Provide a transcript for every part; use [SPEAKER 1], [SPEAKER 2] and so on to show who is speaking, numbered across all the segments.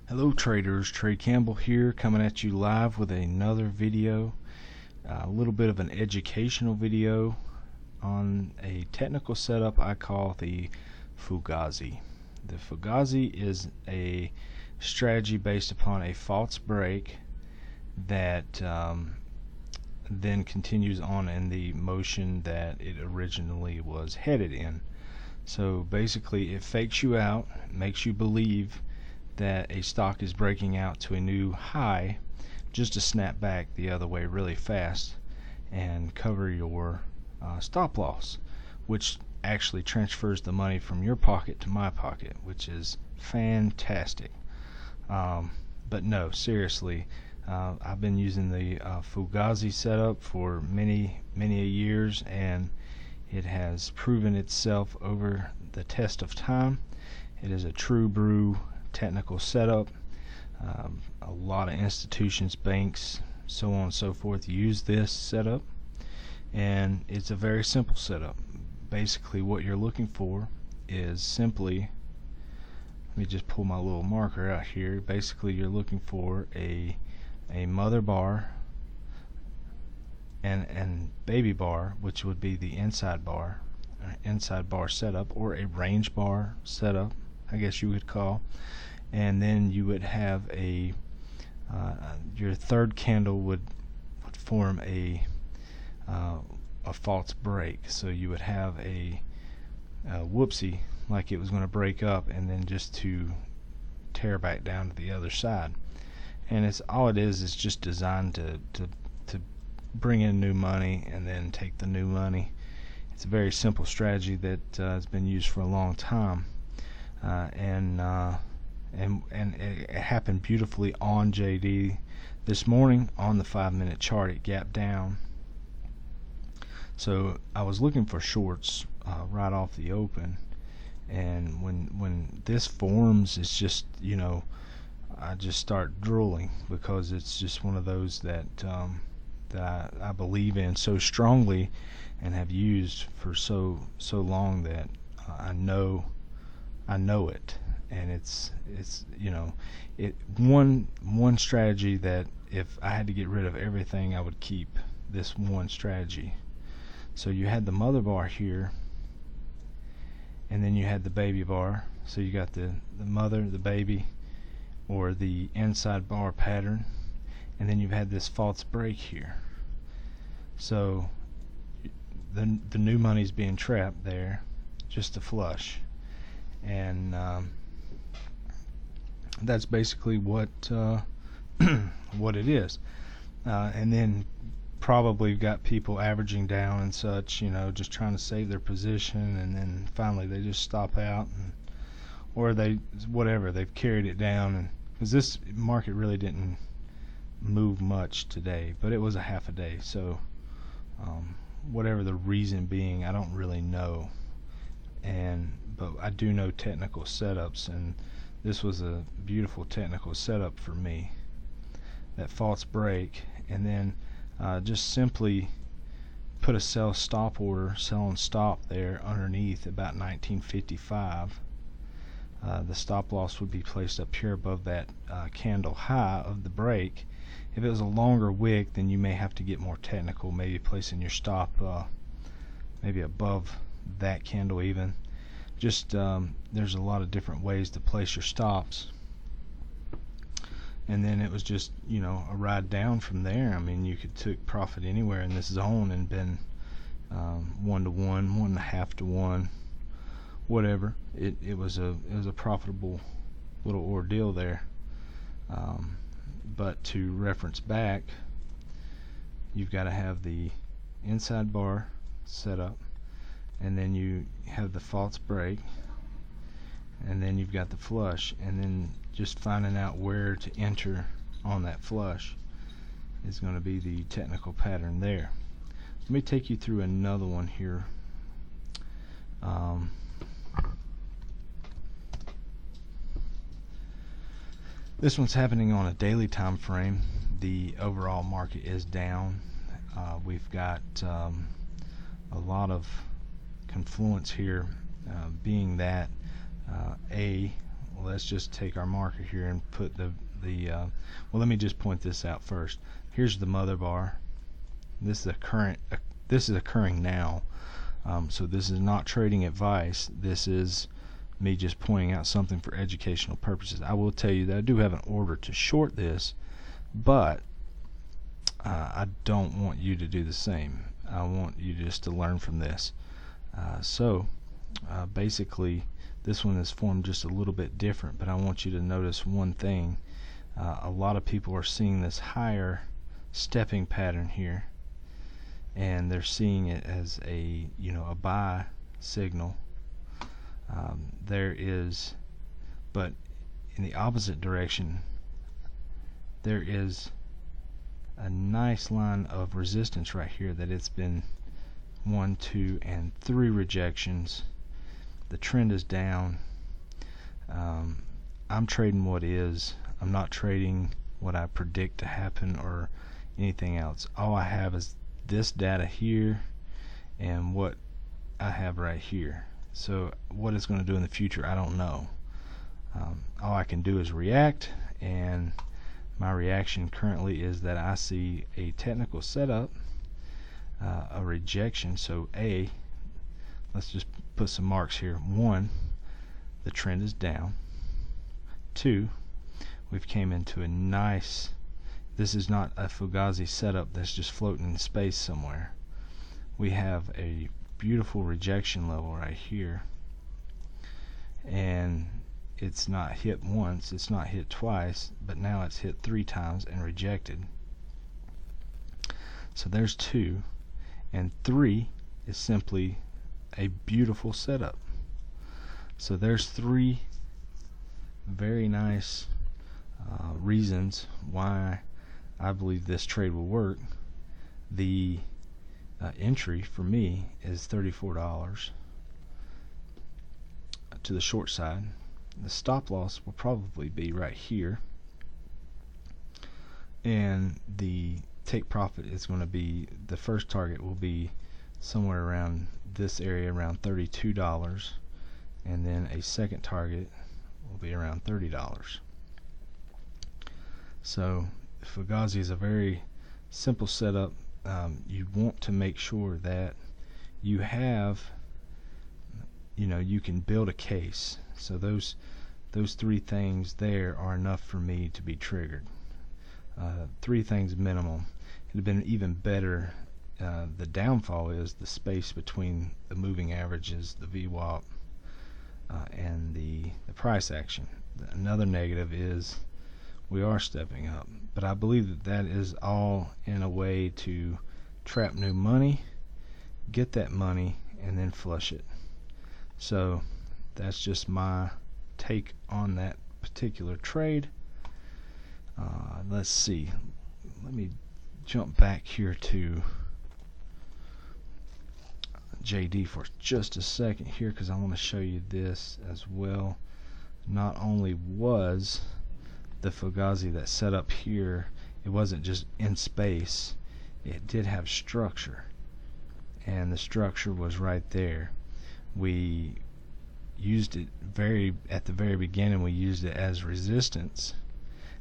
[SPEAKER 1] Hello traders, Trade Campbell here, coming at you live with another video, a little bit of an educational video on a technical setup I call the Fugazi. The Fugazi is a strategy based upon a false break that then continues on in the motion that it originally was headed in. So basically it fakes you out, makes you believe that a stock is breaking out to a new high just to snap back the other way really fast and cover your stop loss, which actually transfers the money from your pocket to my pocket, which is fantastic. But no, seriously, I've been using the Fugazi setup for many years, and it has proven itself over the test of time. It is a true brew technical setup. A lot of institutions, banks, so on and so forth use this setup, and it's a very simple setup. Basically what you're looking for is simply, let me just pull my little marker out here. Basically you're looking for a mother bar and baby bar, which would be the inside bar setup, or a range bar setup, I guess you would call. And then you would have your third candle would form a false break. So you would have a whoopsie, like it was going to break up and then just to tear back down to the other side. And it's all it is just designed to bring in new money and then take the new money. It's a very simple strategy that has been used for a long time, and it happened beautifully on JD this morning. On the 5-minute chart, it gapped down. So I was looking for shorts right off the open, and when this forms, it's just, I just start drooling, because it's just one of those that I believe in so strongly and have used for so long that I know it. And it's one strategy that if I had to get rid of everything, I would keep this one strategy. So you had the mother bar here, and then you had the baby bar. So you got the mother, the baby, or the inside bar pattern, and then you've had this false break here. So the new money's being trapped there just to flush, and that's basically what what it is. And then probably got people averaging down and such, just trying to save their position, and then finally they just stop out, or they've carried it down, and because this market really didn't move much today, but it was a half a day, so whatever the reason being, I don't really know, but I do know technical setups, and this was a beautiful technical setup for me. That false break, and then just simply put a sell and stop there underneath about 1955. The stop loss would be placed up here above that candle high of the break. If it was a longer wick, then you may have to get more technical, maybe placing your stop maybe above that candle even. Just there's a lot of different ways to place your stops, and then it was just a ride down from there. I mean, you could take profit anywhere in this zone and been 1 to 1, 1.5 to 1, whatever. It was a profitable little ordeal there. But to reference back, you've got to have the inside bar set up, and then you have the false break, and then you've got the flush, and then just finding out where to enter on that flush is going to be the technical pattern there. Let me take you through another one here. This one's happening on a daily time frame. The overall market is down. We've got a lot of confluence here, being that let's just take our marker here and put the well, let me just point this out first. Here's the mother bar. This is occurring now. So this is not trading advice. This is me just pointing out something for educational purposes. I will tell you that I do have an order to short this, but I don't want you to do the same. I want you just to learn from this. Basically, this one is formed just a little bit different, but I want you to notice one thing. A lot of people are seeing this higher stepping pattern here, and they're seeing it as a a buy signal. But in the opposite direction, there is a nice line of resistance right here that it's been 1, 2, and 3 rejections. The trend is down. I'm trading what is. I'm not trading what I predict to happen or anything else. All I have is this data here and what I have right here. So what it's going to do in the future, I don't know. All I can do is react, and my reaction currently is that I see a technical setup, a rejection. So let's just put some marks here. 1, the trend is down. 2, we've came into a nice, this is not a Fugazi setup that's just floating in space somewhere. We have a beautiful rejection level right here, and it's not hit once, it's not hit twice, but now it's hit 3 times and rejected. So there's 2, and 3 is simply a beautiful setup. So there's 3 very nice reasons why I believe this trade will work. The entry for me is $34 to the short side. The stop loss will probably be right here, and the take profit is going to be, the first target will be somewhere around this area, around $32, and then a second target will be around $30. So Fugazi is a very simple setup. You want to make sure that you have, you can build a case. So those 3 things there are enough for me to be triggered. 3 things minimum. It'd have been even better. The downfall is the space between the moving averages, the VWAP, and the price action. Another negative is we are stepping up, but I believe that is all in a way to trap new money, get that money, and then flush it. So that's just my take on that particular trade. Let's see, let me jump back here to JD for just a second here, because I want to show you this as well. Not only was the Fugazi that set up here, it wasn't just in space, it did have structure, and the structure was right there. We used it at the very beginning. We used it as resistance,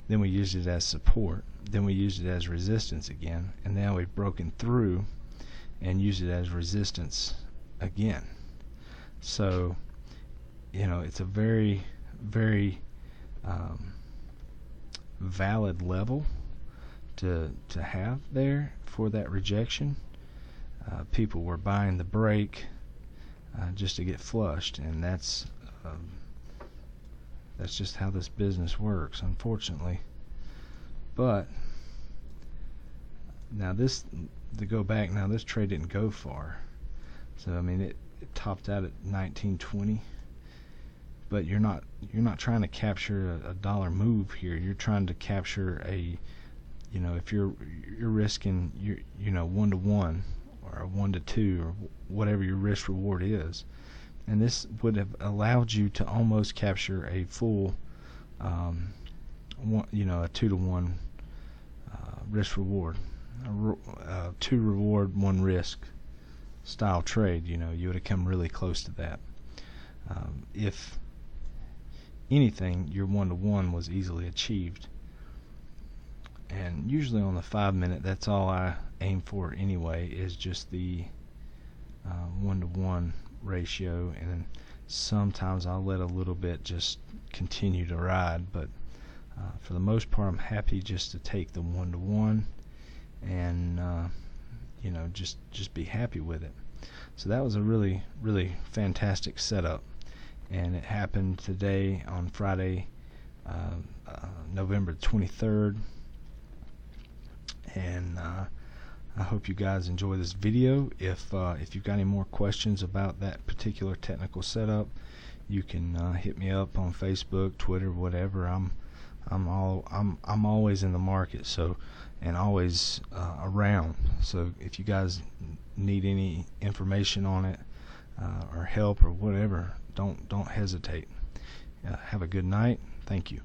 [SPEAKER 1] then we used it as support, then we used it as resistance again, and now we've broken through and used it as resistance again. So it's a very, very valid level to have there for that rejection. People were buying the break just to get flushed, and that's just how this business works, unfortunately. But now this trade didn't go far. So I mean it topped out at 19.20, but you're not trying to capture a dollar move here. You're trying to capture a, if you're risking 1 to 1 or 1 to 2 or whatever your risk reward is, and this would have allowed you to almost capture a full a 2 to 1 risk reward, 2 reward 1 risk style trade. You would have come really close to that. If anything, your 1-to-1 was easily achieved. And usually on the 5-minute, that's all I aim for anyway, is just the 1-to-1 ratio. And sometimes I'll let a little bit just continue to ride, but for the most part I'm happy just to take the 1-to-1 and just be happy with it. So that was a really fantastic setup, and it happened today on Friday, November 23rd. And I hope you guys enjoy this video. If you've got any more questions about that particular technical setup, you can hit me up on Facebook, Twitter, whatever. I'm always in the market, so, and always around. So if you guys need any information on it or help or whatever, don't hesitate. Have a good night. Thank you.